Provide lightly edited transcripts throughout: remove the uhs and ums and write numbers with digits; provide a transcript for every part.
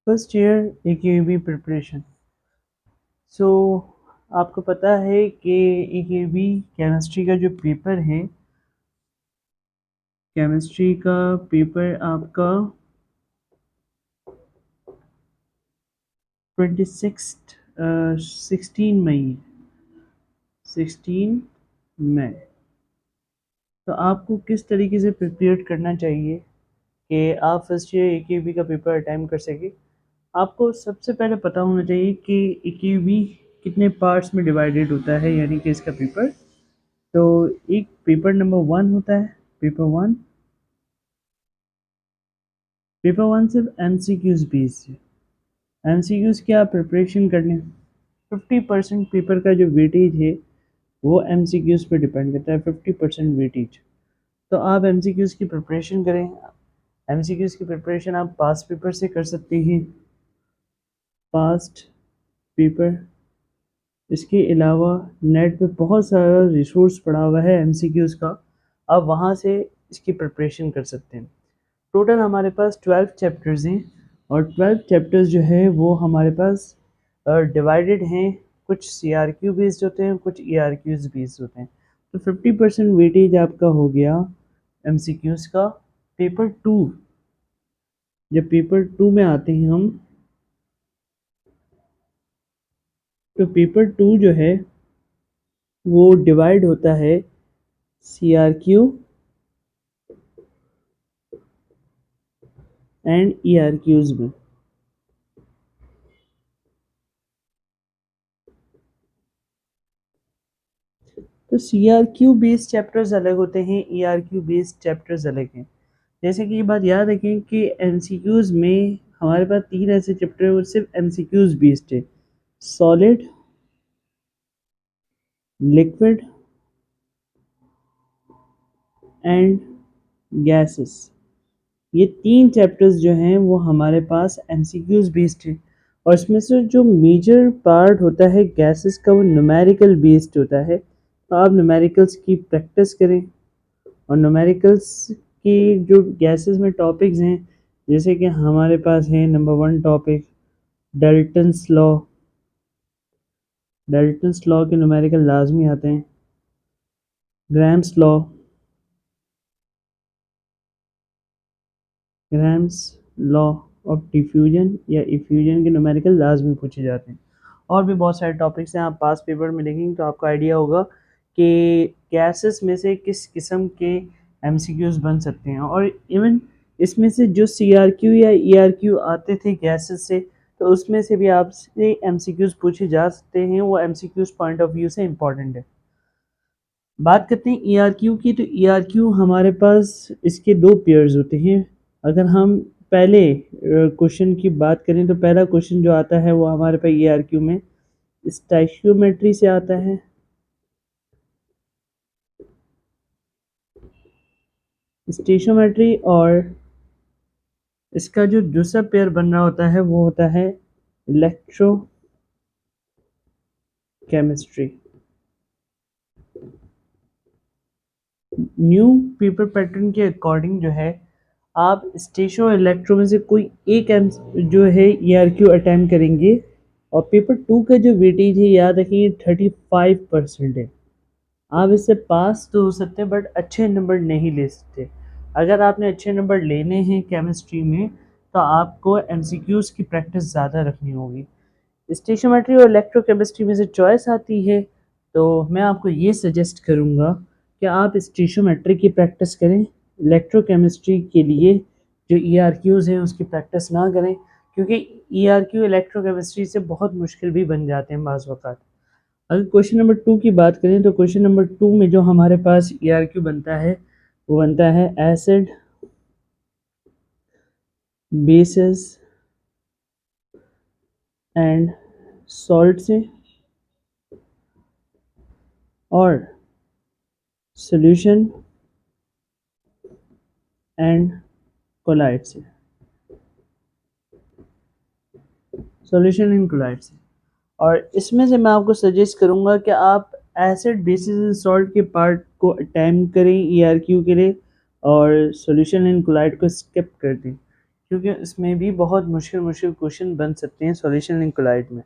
First year AQAB preparation. So आपको पता है कि AQAB केमिस्ट्री का जो पेपर है, केमिस्ट्री का पेपर आपका 16 मई। तो आपको किस तरीके से प्रिपेयर करना चाहिए कि आप फर्स्ट ईयर AQAB का पेपर अटेम्प्ट कर सके। आपको सबसे पहले पता होना चाहिए कि AQAB कितने पार्ट्स में डिवाइडेड होता है, यानी कि इसका पेपर। तो एक पेपर नंबर 1 होता है, पेपर 1 सिर्फ MCQs बेस्ड है। MCQs की आप प्रिपरेशन करने 50% पेपर का जो वेटेज है वो MCQs पे डिपेंड करता है, 50% वेटेज। तो आप MCQs की प्रिपरेशन करें। MCQs की प्रिपरेशन आप पास्ट पेपर से कर सकते हैं, पास्ट पेपर। इसके अलावा नेट पे बहुत सारा रिसोर्स पड़ा हुआ है MCQs का, आप वहाँ से इसकी प्रिपरेशन कर सकते हैं। टोटल हमारे पास 12 चैप्टर्स हैं और 12 चैप्टर्स जो है वो हमारे पास डिवाइडेड हैं। कुछ CRQ बेस्ड होते हैं, कुछ ERQs बेस्ड होते हैं। तो 50% वेटेज आपका हो गया MCQs का। पेपर 2, जब पेपर 2 में आते हैं हम, तो पेपर 2 जो है वो डिवाइड होता है CRQ एंड ERQs में। तो CRQ बेस्ड चैप्टर्स अलग होते हैं, ERQ बेस्ड चैप्टर्स अलग हैं। जैसे कि ये बात याद रखें कि MCQs में हमारे पास 3 ऐसे चैप्टर हैं वो सिर्फ MCQs बेस्ड है। Solid, liquid and gases. ये 3 चैप्टर्स जो हैं वो हमारे पास MCQs बेस्ड है। और इसमें से जो मेजर पार्ट होता है गैसेस का, वो न्यूमेरिकल बेस्ड होता है। तो आप न्यूमेरिकल्स की प्रैक्टिस करें। और न्यूमेरिकल्स की जो गैसेस में टॉपिक्स हैं, जैसे कि हमारे पास है number 1 topic Dalton's law. Dalton's law के न्यूमेरिकल लाजमी आते हैं। Grams law, grams law of diffusion या इफ्यूजन के न्यूमेरिकल लाजमी पूछे जाते हैं। और भी बहुत सारे टॉपिक्स हैं, आप पास पेपर में देखेंगे तो आपको आइडिया होगा कि गैसेस में से किस किस्म के MCQs बन सकते हैं। और इवन इसमें से जो CRQ या ERQ आते थे गैसेस से, तो उसमें से भी आपसे MCQs पूछे जा सकते हैं। वो MCQs पॉइंट ऑफ व्यू से इम्पॉर्टेंट है। बात करते हैं ERQ की, तो ERQ हमारे पास इसके 2 पेयर्स होते हैं। अगर हम पहले क्वेश्चन की बात करें तो पहला क्वेश्चन जो आता है वो हमारे पास ERQ में स्टैचियोमेट्री से आता है। स्टेशियोमेट्री। और इसका जो दूसरा पेयर बन रहा होता है वो होता है इलेक्ट्रोकेमिस्ट्री। न्यू पेपर पैटर्न के अकॉर्डिंग जो है, आप स्टेशो इलेक्ट्रो में से कोई एक जो है ERQ अटैम्प्ट करेंगे। और पेपर 2 का जो वेटेज है याद रखिए 35% है। आप इससे पास तो हो सकते हैं बट अच्छे नंबर नहीं ले सकते। अगर आपने अच्छे नंबर लेने हैं केमिस्ट्री में तो आपको MCQs की प्रैक्टिस ज़्यादा रखनी होगी। स्टेशियोमेट्री और इलेक्ट्रोकेमिस्ट्री में से चॉइस आती है, तो मैं आपको ये सजेस्ट करूँगा कि आप स्टेशियोमेट्री की प्रैक्टिस करें। इलेक्ट्रोकेमिस्ट्री के लिए जो ERQs हैं उसकी प्रैक्टिस ना करें, क्योंकि ERQ इलेक्ट्रोकेमिस्ट्री से बहुत मुश्किल भी बन जाते हैं बाज़ वक़्त। अगर क्वेश्चन नंबर 2 की बात करें तो क्वेश्चन नंबर 2 में जो हमारे पास ERQ बनता है वो बनता है एसिड, बेसिस एंड सॉल्ट से और सॉल्यूशन एंड कोलाइड से। सॉल्यूशन एंड कोलाइड से। और इसमें से मैं आपको सजेस्ट करूंगा कि आप एसिड, बेसिस एंड सॉल्ट के पार्ट को अटेम्प्ट करें ERQ के लिए और सॉल्यूशन एंड कोलाइड को स्किप कर दें, क्योंकि इसमें भी बहुत मुश्किल मुश्किल क्वेश्चन बन सकते हैं सॉल्यूशन इन कोलाइड में।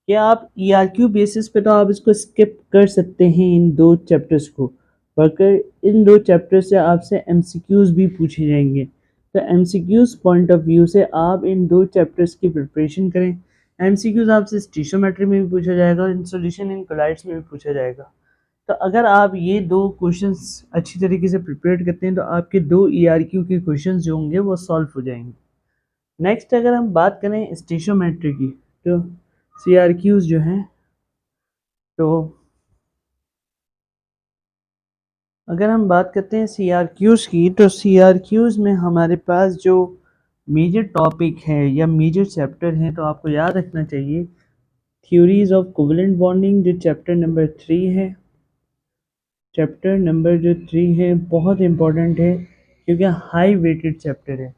क्या आप ईआरक्यू बेसिस पे तो आप इसको स्किप कर सकते हैं इन दो चैप्टर्स को, पर इन दो चैप्टर से आपसे एमसीक्यूज भी पूछे जाएंगे। तो एमसीक्यूज पॉइंट ऑफ व्यू से आप इन दो चैप्टर्स की प्रिपरेशन करें। एमसीक्यूज आपसे स्टीशियोमेट्री में भी पूछा जाएगा, इन सॉल्यूशन इन कोलाइड्स में भी पूछा जाएगा। तो अगर आप ये दो क्वेश्चंस अच्छी तरीके से प्रिपेयर करते हैं तो आपके दो ईआरक्यू के क्वेश्चंस जो होंगे वो सॉल्व हो जाएंगे। नेक्स्ट अगर हम बात करें स्टीशियोमेट्री की, तो सीआरक्यूज जो हैं, तो अगर हम बात करते हैं सीआरक्यूज की, तो सीआरक्यूज में हमारे पास जो मेजर टॉपिक है या मेजर चैप्टर हैं, तो आपको याद रखना चाहिए थ्योरीज ऑफ कोवेलेंट बॉन्डिंग जो चैप्टर नंबर 3 है। चैप्टर नंबर जो 3 है बहुत इम्पोर्टेंट है क्योंकि हाई वेटेड चैप्टर है।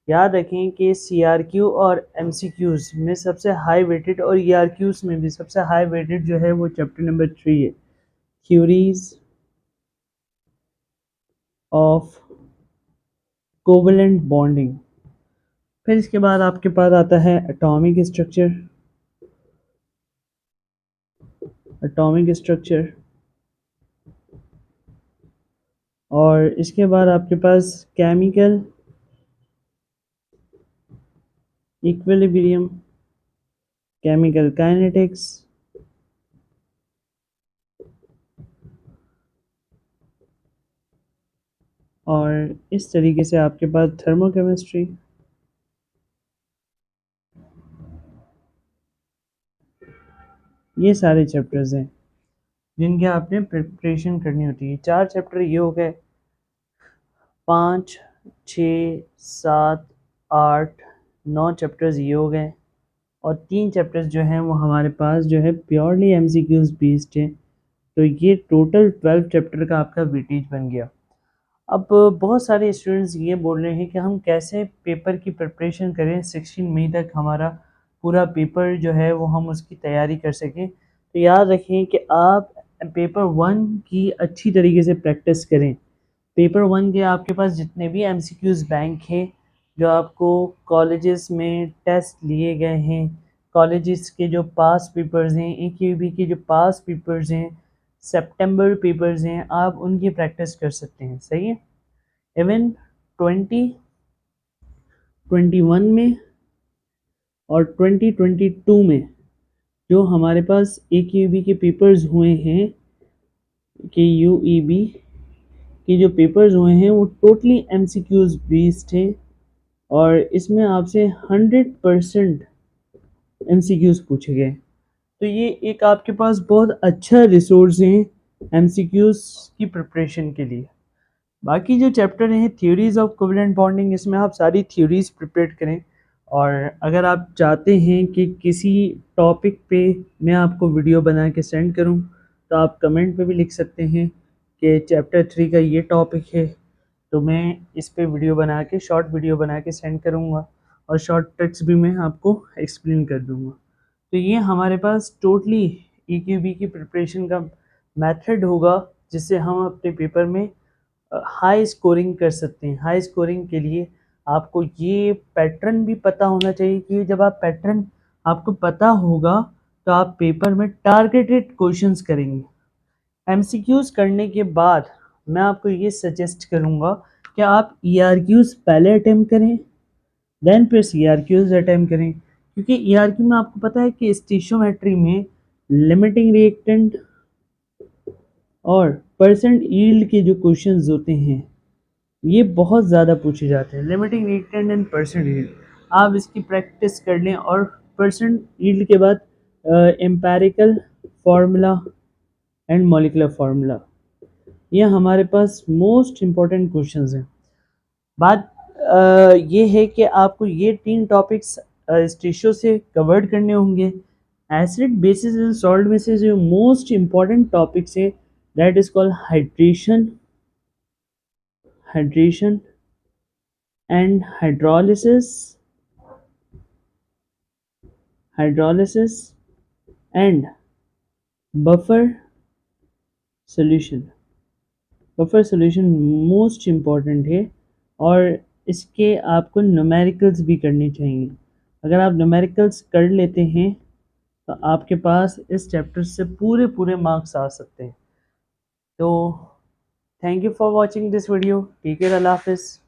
याद रखें कि सीआरक्यू और एमसीक्यूज में सबसे हाई वेटेड और ईआरक्यूज में भी सबसे हाई वेटेड जो है वो चैप्टर नंबर 3 है, थ्योरीज ऑफ कोवेलेंट बॉन्डिंग। फिर इसके बाद आपके पास आता है एटॉमिक स्ट्रक्चर। एटॉमिक स्ट्रक्चर और इसके बाद आपके पास केमिकल इक्विलिब्रियम, केमिकल काइनेटिक्स और इस तरीके से आपके पास थर्मोकेमिस्ट्री। ये सारे चैप्टर्स हैं जिनके आपने प्रिपरेशन करनी होती है। 4 चैप्टर ये हो गए, 5, 6, 7, 8, 9 चैप्टर्स ये हो गए और 3 चैप्टर्स जो हैं वो हमारे पास जो है प्योरली एमसीक्यूज बेस्ड है। तो ये टोटल 12 चैप्टर का आपका वेटेज बन गया। अब बहुत सारे स्टूडेंट्स ये बोल रहे हैं कि हम कैसे पेपर की प्रिपरेशन करें 16 मई तक हमारा पूरा पेपर जो है वो हम उसकी तैयारी कर सकें। तो याद रखें कि आप पेपर 1 की अच्छी तरीके से प्रैक्टिस करें। पेपर 1 के आपके पास जितने भी एमसीक्यूज बैंक हैं जो आपको कॉलेजेस में टेस्ट लिए गए हैं, कॉलेजेस के जो पास पेपर्स हैं, AQB के जो पास पेपर्स हैं, सितंबर पेपर्स हैं, आप उनकी प्रैक्टिस कर सकते हैं। सही है। इवन 2021 में और 2022 में जो हमारे पास AQB के पेपर्स हुए हैं, KUEB के जो पेपर्स हुए हैं वो टोटली एमसीक्यूज बेस्ड हैं और इसमें आपसे 100% एमसीक्यूज पूछे गए। तो ये एक आपके पास बहुत अच्छा रिसोर्स है एमसीक्यूज की प्रिपरेशन के लिए। बाकी जो चैप्टर हैं थ्योरीज ऑफ कोवेलेंट बॉन्डिंग, इसमें आप सारी थ्योरीज प्रिपेयर करें और अगर आप चाहते हैं कि किसी टॉपिक पे मैं आपको वीडियो बना के सेंड करूं तो आप कमेंट पे भी लिख सकते हैं कि चैप्टर 3 का ये टॉपिक है, तो मैं इस पे वीडियो बना के शॉर्ट वीडियो बना के सेंड करूँगा और शॉर्ट ट्रिक्स भी मैं आपको एक्सप्लेन कर दूँगा। तो ये हमारे पास टोटली EQB की प्रिपरेशन का मेथड होगा जिससे हम अपने पेपर में हाई स्कोरिंग कर सकते हैं। हाई स्कोरिंग के लिए आपको ये पैटर्न भी पता होना चाहिए कि जब आप पैटर्न आपको पता होगा तो आप पेपर में टारगेटेड क्वेश्चंस करेंगे। एमसीक्यूज करने के बाद मैं आपको ये सजेस्ट करूँगा कि आप ERQs पहले अटैम्प्ट करें, देन फिर CRQs अटैम्प्ट करें, क्योंकि ERQ में आपको पता है कि स्टीशियोमेट्री में लिमिटिंग रिएक्टेंट और परसेंट यील्ड के जो क्वेश्चंस होते हैं ये बहुत ज़्यादा पूछे जाते हैं। Limiting reactant and percent yield आप इसकी प्रैक्टिस कर लें और परसेंट यील्ड के बाद empirical formula and molecular formula, ये हमारे पास मोस्ट इम्पॉर्टेंट क्वेश्चंस हैं। बात ये है कि आपको ये 3 टॉपिक्स स्टीशियो से कवर्ड करने होंगे। एसिड बेसिस एंड सॉल्ट में से जो मोस्ट इम्पॉर्टेंट टॉपिक्स है that is called hydration, hydration and hydrolysis, hydrolysis and buffer solution. Buffer solution most important है और इसके आपको न्यूमेरिकल्स भी करने चाहिए। अगर आप न्यूमेरिकल्स कर लेते हैं तो आपके पास इस चैप्टर से पूरे पूरे मार्क्स आ सकते हैं। तो thank you for watching this video. Take care, अल्लाह हाफिज़।